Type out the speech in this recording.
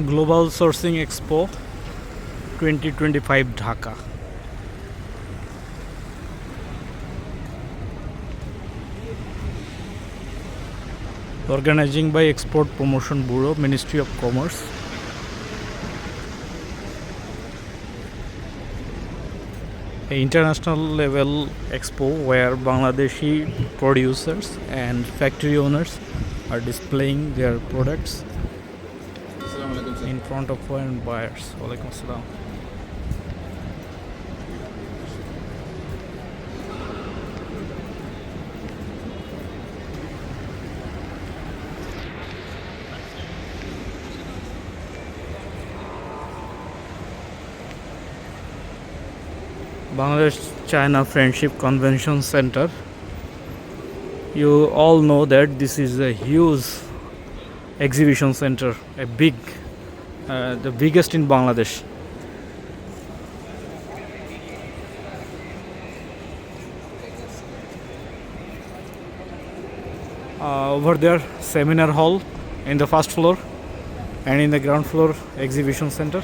Global Sourcing Expo 2025 Dhaka. Organizing by Export Promotion Bureau, Ministry of Commerce. An international level expo where Bangladeshi producers and factory owners are displaying their products in front of foreign buyers. Walaikum assalam. Bangladesh China Friendship Convention Center. You all know that this is a huge exhibition center, the biggest in Bangladesh. Over there, seminar hall in the first floor, and in the ground floor, exhibition center.